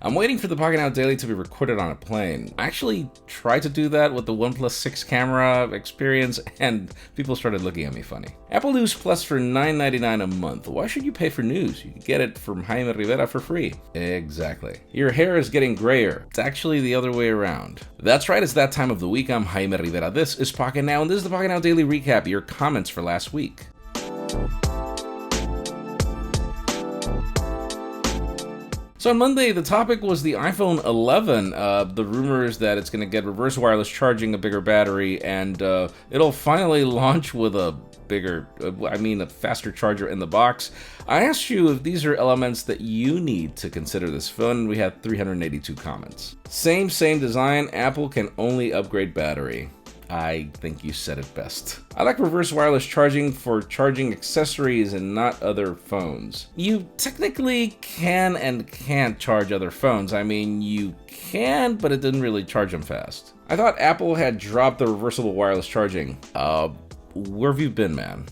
I'm waiting for the Pocketnow Daily to be recorded on a plane. I actually tried to do that with the OnePlus 6 camera experience, and people started looking at me funny. Apple News Plus for $9.99 a month. Why should you pay for news? You can get it from Jaime Rivera for free. Exactly. Your hair is getting grayer. It's actually the other way around. That's right, it's that time of the week. I'm Jaime Rivera. This is Pocketnow, and this is the Pocketnow Daily Recap, your comments for last week. So on Monday, the topic was the iPhone 11, the rumors that it's going to get reverse wireless charging, a bigger battery, and it'll finally launch with a faster charger in the box. I asked you if these are elements that you need to consider this phone. We had 382 comments. Same design, Apple can only upgrade battery. I think you said it best. I like reverse wireless charging for charging accessories and not other phones. You technically can and can't charge other phones. I mean, you can, but it didn't really charge them fast. I thought Apple had dropped the reversible wireless charging. Where have you been, man?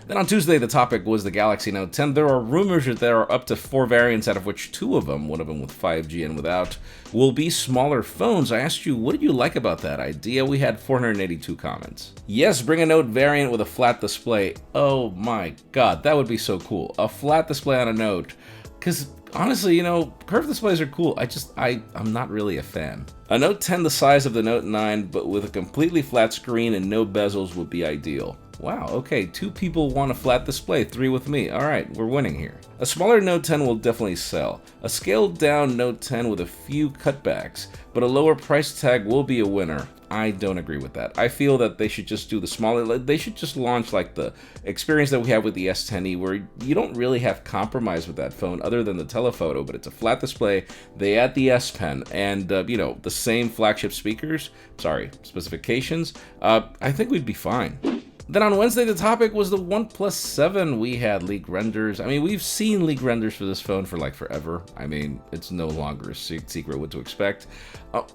Then on Tuesday, the topic was the Galaxy Note 10. There are rumors that there are up to 4 variants, out of which 2 of them, one of them with 5G and without, will be smaller phones. I asked you, what did you like about that idea? We had 482 comments. Yes, bring a Note variant with a flat display. Oh my god, that would be so cool. A flat display on a Note. Because honestly, curved displays are cool. I'm not really a fan. A Note 10 the size of the Note 9, but with a completely flat screen and no bezels would be ideal. Wow, okay, 2 people want a flat display, 3 with me. Alright, we're winning here. A smaller Note 10 will definitely sell. A scaled down Note 10 with a few cutbacks, but a lower price tag will be a winner. I don't agree with that. I feel that they should just do the smaller, they should just launch like the experience that we have with the S10e, where you don't really have compromise with that phone other than the telephoto, but it's a flat display. They add the S Pen and, the same flagship specifications. I think we'd be fine. Then on Wednesday, the topic was the OnePlus 7. We had leaked renders. I mean, we've seen leaked renders for this phone for like forever. I mean, it's no longer a secret what to expect.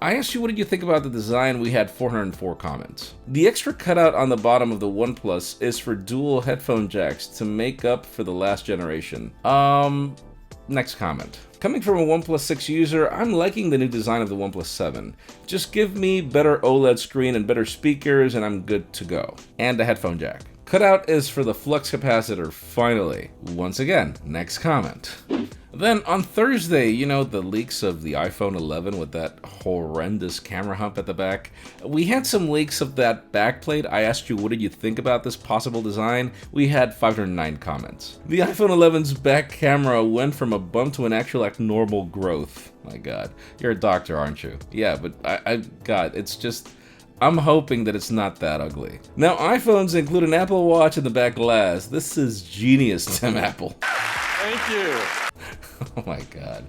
I asked you, what did you think about the design? We had 404 comments. The extra cutout on the bottom of the OnePlus is for dual headphone jacks to make up for the last generation. Next comment. Coming from a OnePlus 6 user, I'm liking the new design of the OnePlus 7. Just give me better OLED screen and better speakers and I'm good to go. And a headphone jack. Cutout is for the flux capacitor, finally. Once again, next comment. Then on Thursday, the leaks of the iPhone 11 with that horrendous camera hump at the back. We had some leaks of that backplate. I asked you, what did you think about this possible design? We had 509 comments. The iPhone 11's back camera went from a bump to an actual normal growth. My god, you're a doctor, aren't you? Yeah, but God, it's just... I'm hoping that it's not that ugly. Now, iPhones include an Apple Watch in the back glass. This is genius, Tim Apple. Thank you. Oh my god.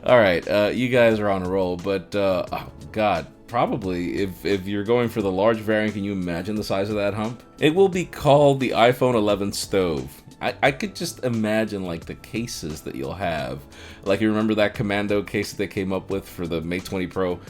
Alright, you guys are on a roll, but, oh god, probably, if you're going for the large variant, can you imagine the size of that hump? It will be called the iPhone 11 stove. I could just imagine, like, the cases that you'll have. Like, you remember that Commando case that they came up with for the Mate 20 Pro?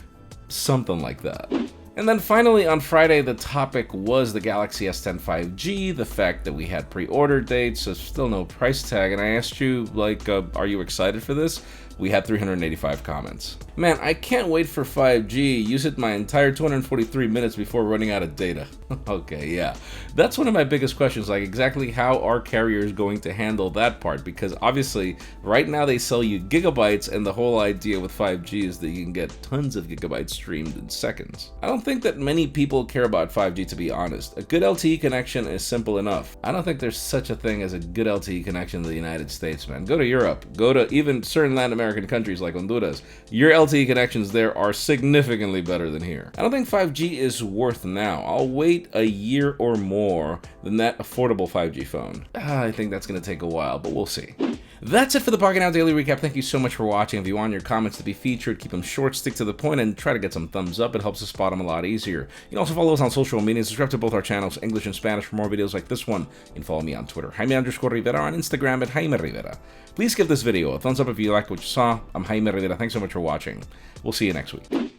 Something like that. And then finally on Friday, the topic was the Galaxy S10 5G, the fact that we had pre-order dates, so still no price tag, and I asked you, like, are you excited for this? We had 385 comments. Man, I can't wait for 5G. Use it my entire 243 minutes before running out of data. Okay, yeah. That's one of my biggest questions, like exactly how are carriers going to handle that part? Because obviously, right now they sell you gigabytes, and the whole idea with 5G is that you can get tons of gigabytes streamed in seconds. I don't think that many people care about 5G, to be honest. A good LTE connection is simple enough. I don't think there's such a thing as a good LTE connection in the United States, man. Go to Europe. Go to even certain Latin American countries like Honduras. Your LTE connections there are significantly better than here. I don't think 5G is worth now. I'll wait a year or more than that affordable 5G phone. I think that's going to take a while, but we'll see. That's it for the Pocketnow Daily Recap. Thank you so much for watching. If you want your comments to be featured, keep them short, stick to the point, and try to get some thumbs up. It helps us spot them a lot easier. You can also follow us on social media and subscribe to both our channels, English and Spanish, for more videos like this one. You can follow me on Twitter, Jaime_Rivera, on Instagram at Jaime Rivera. Please give this video a thumbs up if you liked what you saw. I'm Jaime Rivera. Thanks so much for watching. We'll see you next week.